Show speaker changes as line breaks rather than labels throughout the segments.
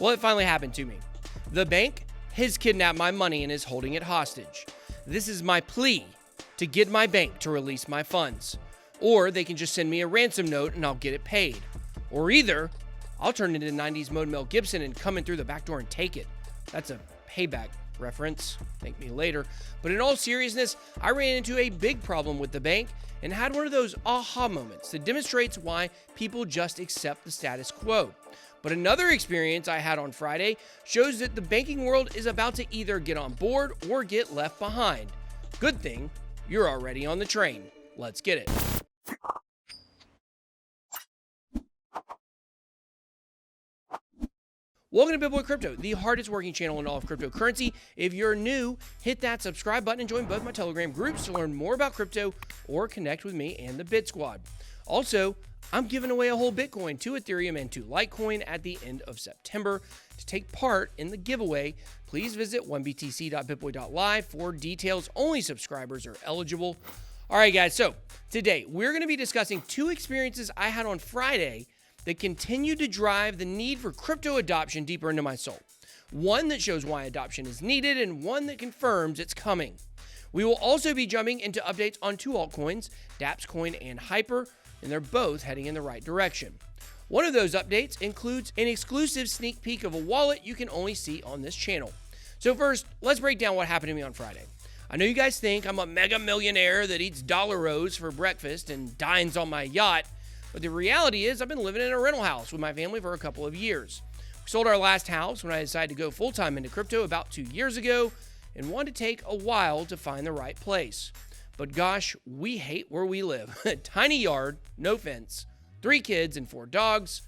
Well, it finally happened to me. The bank has kidnapped my money and is holding it hostage. This is my plea to get my bank to release my funds. Or they can just send me a ransom note and I'll get it paid. Or either I'll turn into 90s mode Mel Gibson and come in through the back door and take it. That's a payback reference. Thank me later. But in all seriousness, I ran into a big problem with the bank and had one of those aha moments that demonstrates why people just accept the status quo. But another experience I had on Friday shows that the banking world is about to either get on board or get left behind. Good thing you're already on the train. Let's get it. Welcome to BitBoy Crypto, the hardest working channel in all of cryptocurrency. If you're new, hit that subscribe button and join both my Telegram groups to learn more about crypto or connect with me and the Bit Squad. Also, I'm giving away a whole Bitcoin, 2 Ethereum, and 2 Litecoin at the end of September. To take part in the giveaway, please visit 1btc.BitBoy.Live for details. Only subscribers are eligible. All right, guys, so today we're going to be discussing 2 experiences I had on Friday that continue to drive the need for crypto adoption deeper into my soul. One that shows why adoption is needed and one that confirms it's coming. We will also be jumping into updates on 2 altcoins, Dappscoin and Hyprr, and they're both heading in the right direction. One of those updates includes an exclusive sneak peek of a wallet you can only see on this channel. So first, let's break down what happened to me on Friday. I know you guys think I'm a mega millionaire that eats dollar rolls for breakfast and dines on my yacht, but the reality is I've been living in a rental house with my family for a couple of years. We sold our last house when I decided to go full-time into crypto about 2 years ago and wanted to take a while to find the right place. But gosh, we hate where we live. Tiny yard, no fence, 3 kids and 4 dogs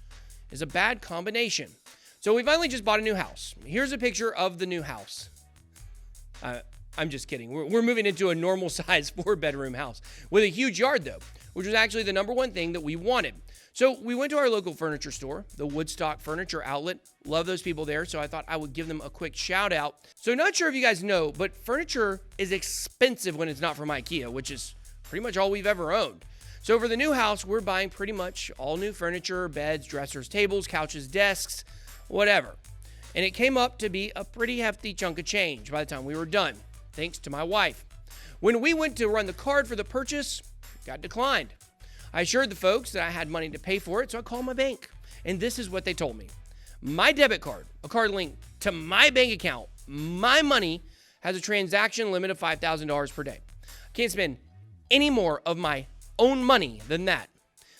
is a bad combination. So we finally just bought a new house. Here's a picture of the new house. I'm just kidding. We're moving into a normal size 4-bedroom house with a huge yard though, which was actually the number one thing that we wanted. So we went to our local furniture store, the Woodstock Furniture Outlet. Love those people there, so I thought I would give them a quick shout out. So not sure if you guys know, but furniture is expensive when it's not from IKEA, which is pretty much all we've ever owned. So for the new house, we're buying pretty much all new furniture, beds, dressers, tables, couches, desks, whatever. And it came up to be a pretty hefty chunk of change by the time we were done, thanks to my wife. When we went to run the card for the purchase, it got declined. I assured the folks that I had money to pay for it, so I called my bank. And this is what they told me. My debit card, a card linked to my bank account, my money, has a transaction limit of $5,000 per day. I can't spend any more of my own money than that.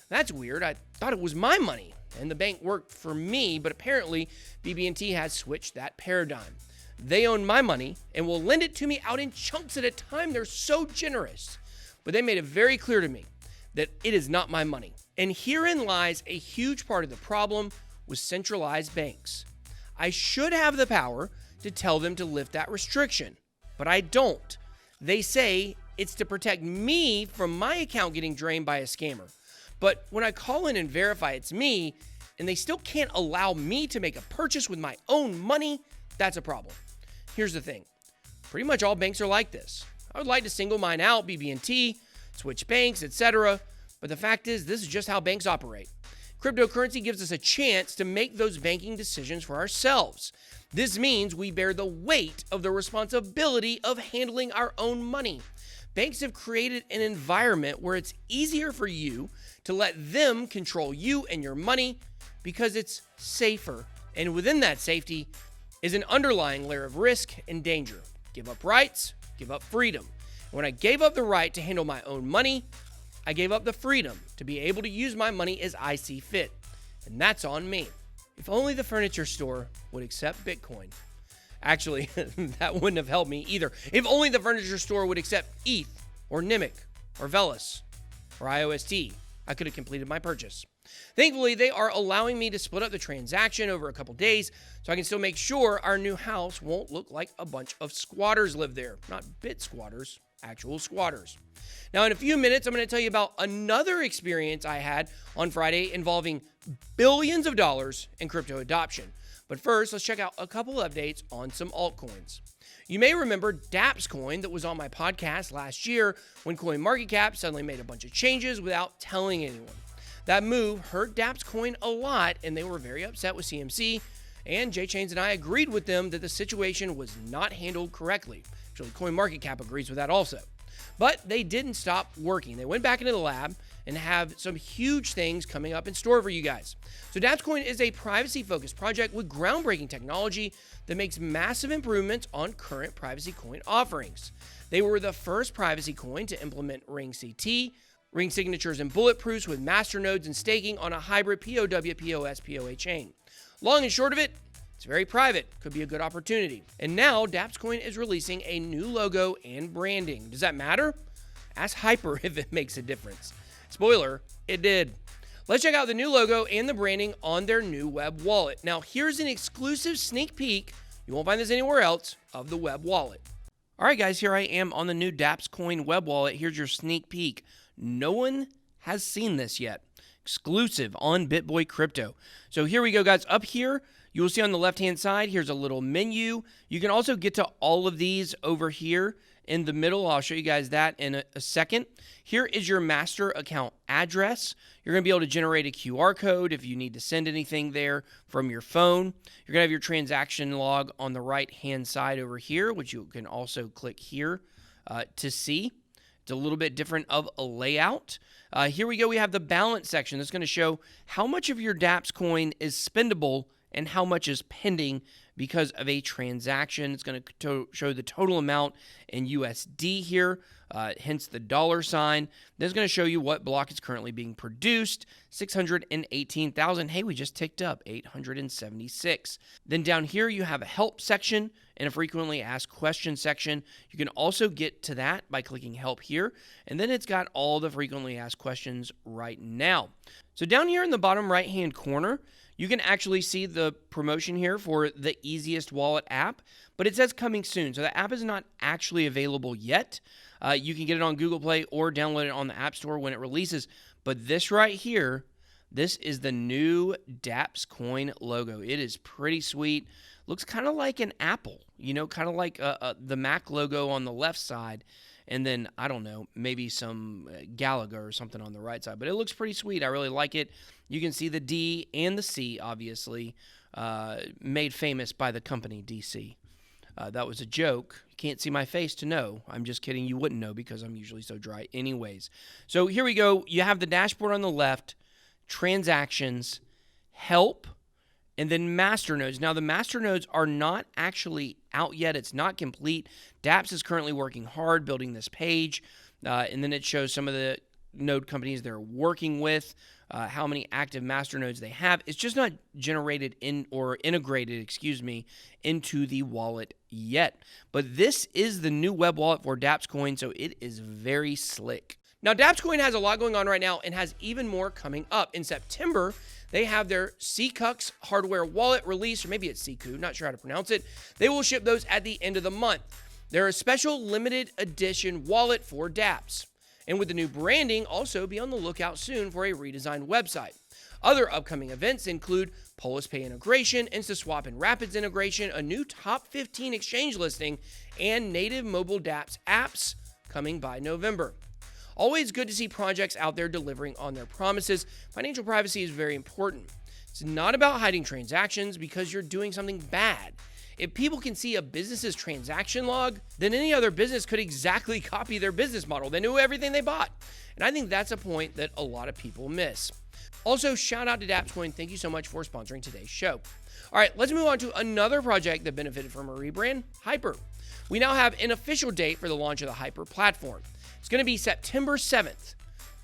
That's weird. I thought it was my money, and the bank worked for me, but apparently BB&T has switched that paradigm. They own my money and will lend it to me out in chunks at a time. They're so generous. But they made it very clear to me that it is not my money. And herein lies a huge part of the problem with centralized banks. I should have the power to tell them to lift that restriction, but I don't. They say it's to protect me from my account getting drained by a scammer. But when I call in and verify it's me, and they still can't allow me to make a purchase with my own money, that's a problem. Here's the thing. Pretty much all banks are like this. I would like to single mine out, BB&T, switch banks, etc. But the fact is, this is just how banks operate. Cryptocurrency gives us a chance to make those banking decisions for ourselves. This means we bear the weight of the responsibility of handling our own money. Banks have created an environment where it's easier for you to let them control you and your money because it's safer. And within that safety is an underlying layer of risk and danger. Give up rights, give up freedom. When I gave up the right to handle my own money, I gave up the freedom to be able to use my money as I see fit. And that's on me. If only the furniture store would accept Bitcoin. Actually, that wouldn't have helped me either. If only the furniture store would accept ETH or Nimic or Velas or IOST, I could have completed my purchase. Thankfully, they are allowing me to split up the transaction over a couple days so I can still make sure our new house won't look like a bunch of squatters live there. Not bit squatters, actual squatters. Now, in a few minutes, I'm going to tell you about another experience I had on Friday involving billions of dollars in crypto adoption. But first, let's check out a couple updates on some altcoins. You may remember Dappscoin that was on my podcast last year when CoinMarketCap suddenly made a bunch of changes without telling anyone. That move hurt Dappscoin a lot, and they were very upset with CMC and Jay Chains and I agreed with them that the situation was not handled correctly. Actually, CoinMarketCap agrees with that also. But they didn't stop working. They went back into the lab and have some huge things coming up in store for you guys. So Dappscoin is a privacy-focused project with groundbreaking technology that makes massive improvements on current privacy coin offerings. They were the first privacy coin to implement Ring CT, ring signatures and bulletproofs with masternodes and staking on a hybrid POW/POS/POA chain. Long and short of it, it's very private, could be a good opportunity. And now Dappscoin is releasing a new logo and branding. Does that matter? Ask Hyprr if it makes a difference. Spoiler, it did. Let's check out the new logo and the branding on their new web wallet. Now here's an exclusive sneak peek, you won't find this anywhere else, of the web wallet. All right guys, here I am on the new Dappscoin Web Wallet. Here's your sneak peek. No one has seen this yet. Exclusive on BitBoy Crypto. So here we go guys. Up here, you will see on the left-hand side, here's a little menu. You can also get to all of these over here in the middle. I'll show you guys that in a second. Here is your master account address. You're going to be able to generate a QR code if you need to send anything there from your phone. You're going to have your transaction log on the right-hand side over here, which you can also click here to see. It's a little bit different of a layout. Here we go. We have the balance section that's going to show how much of your Dappscoin is spendable and how much is pending because of a transaction. It's going to show the total amount in USD here, hence the dollar sign. Then it's going to show you what block is currently being produced, 618,000. Hey, we just ticked up, 876. Then down here you have a help section and a frequently asked questions section. You can also get to that by clicking help here. And then it's got all the frequently asked questions right now. So down here in the bottom right-hand corner, you can actually see the promotion here for the easiest wallet app, but it says coming soon. So the app is not actually available yet. You can get it on Google Play or download it on the App Store when it releases. But this right here, this is the new Dappscoin logo. It is pretty sweet. Looks kind of like an apple, you know, kind of like the Mac logo on the left side. And then, I don't know, maybe some Galaga or something on the right side. But it looks pretty sweet. I really like it. You can see the D and the C, obviously, made famous by the company DC. That was a joke. You can't see my face to know. I'm just kidding. You wouldn't know because I'm usually so dry anyways. So here we go. You have the dashboard on the left, transactions, help, and then masternodes. Now, the masternodes are not actually out yet. It's not complete. Dapps is currently working hard building this page, and then it shows some of the node companies they're working with, how many active masternodes they have. It's just not generated in or integrated, into the wallet yet. But this is the new web wallet for Dappscoin, so it is very slick. Now, Dappscoin has a lot going on right now and has even more coming up. In September, they have their CCUX hardware wallet release, or maybe it's CQ, not sure how to pronounce it. They will ship those at the end of the month. They're a special limited edition wallet for Dapps. And with the new branding, also be on the lookout soon for a redesigned website. Other upcoming events include Polis Pay integration, InstaSwap and Rapids integration, a new top 15 exchange listing, and native mobile Dapps apps coming by November. Always good to see projects out there delivering on their promises. Financial privacy is very important. It's not about hiding transactions because you're doing something bad. If people can see a business's transaction log, then any other business could exactly copy their business model. They knew everything they bought. And I think that's a point that a lot of people miss. Also, shout out to Dappscoin. Thank you so much for sponsoring today's show. All right, let's move on to another project that benefited from a rebrand, Hyprr. We now have an official date for the launch of the Hyprr platform. It's going to be September 7th.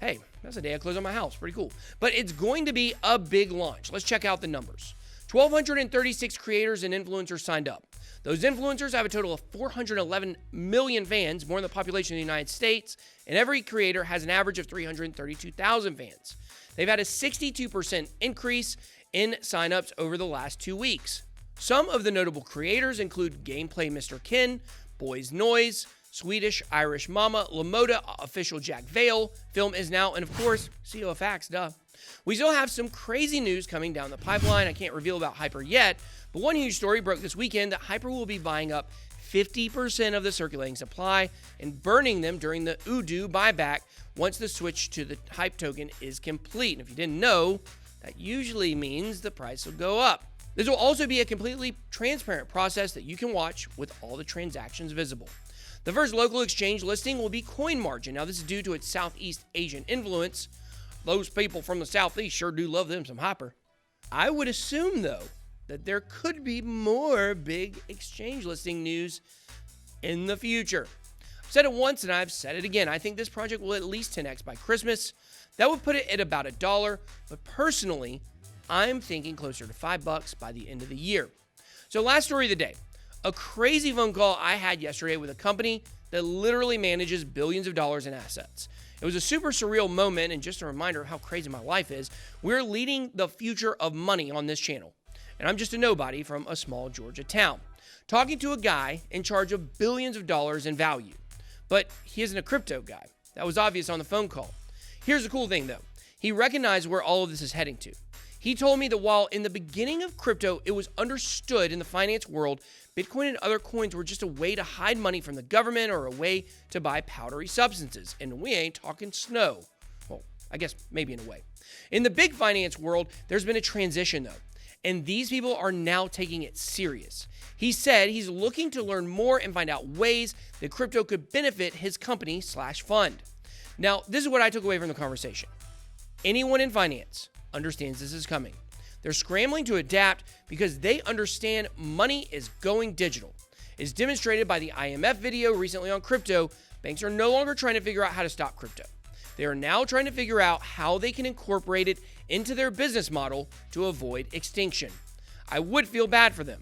Hey, that's the day I close on my house. Pretty cool. But it's going to be a big launch. Let's check out the numbers. 1,236 creators and influencers signed up. Those influencers have a total of 411 million fans, more than the population of the United States, and every creator has an average of 332,000 fans. They've had a 62% increase in signups over the last 2 weeks. Some of the notable creators include Gameplay Mr. Ken, Boys Noise, Swedish Irish Mama, Lamoda, Official Jack Vale, Film Is Now, and of course, CEO of Facts, duh. We still have some crazy news coming down the pipeline. I can't reveal about Hyprr yet, but one huge story broke this weekend that Hyprr will be buying up 50% of the circulating supply and burning them during the Udo buyback once the switch to the Hype token is complete. And if you didn't know, that usually means the price will go up. This will also be a completely transparent process that you can watch with all the transactions visible. The first local exchange listing will be CoinMargin. Now, this is due to its Southeast Asian influence. Those people from the Southeast sure do love them some Hyprr. I would assume, though, that there could be more big exchange listing news in the future. I've said it once and I've said it again. I think this project will at least 10x by Christmas. That would put it at about $1, but personally, I'm thinking closer to $5 by the end of the year. So last story of the day, a crazy phone call I had yesterday with a company that literally manages billions of dollars in assets. It was a super surreal moment, and just a reminder of how crazy my life is. We're leading the future of money on this channel, and I'm just a nobody from a small Georgia town, talking to a guy in charge of billions of dollars in value. But he isn't a crypto guy. That was obvious on the phone call. Here's the cool thing, though. He recognized where all of this is heading to. He told me that while in the beginning of crypto, it was understood in the finance world, Bitcoin and other coins were just a way to hide money from the government or a way to buy powdery substances. And we ain't talking snow. Well, I guess maybe in a way. In the big finance world, there's been a transition, though. And these people are now taking it serious. He said he's looking to learn more and find out ways that crypto could benefit his company/fund. Now, this is what I took away from the conversation. Anyone in finance understands this is coming. They're scrambling to adapt because they understand money is going digital. As demonstrated by the IMF video recently on crypto, banks are no longer trying to figure out how to stop crypto. They are now trying to figure out how they can incorporate it into their business model to avoid extinction. I would feel bad for them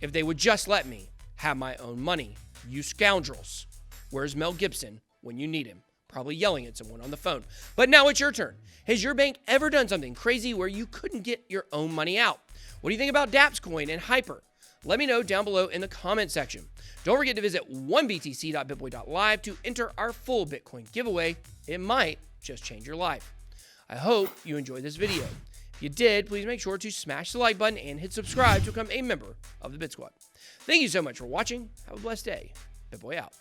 if they would just let me have my own money. You scoundrels. Where's Mel Gibson when you need him? Probably yelling at someone on the phone. But now it's your turn. Has your bank ever done something crazy where you couldn't get your own money out? What do you think about Dappscoin and Hyprr? Let me know down below in the comment section. Don't forget to visit 1BTC.BitBoy.Live to enter our full Bitcoin giveaway. It might just change your life. I hope you enjoyed this video. If you did, please make sure to smash the like button and hit subscribe to become a member of the Bit Squad. Thank you so much for watching. Have a blessed day. BitBoy out.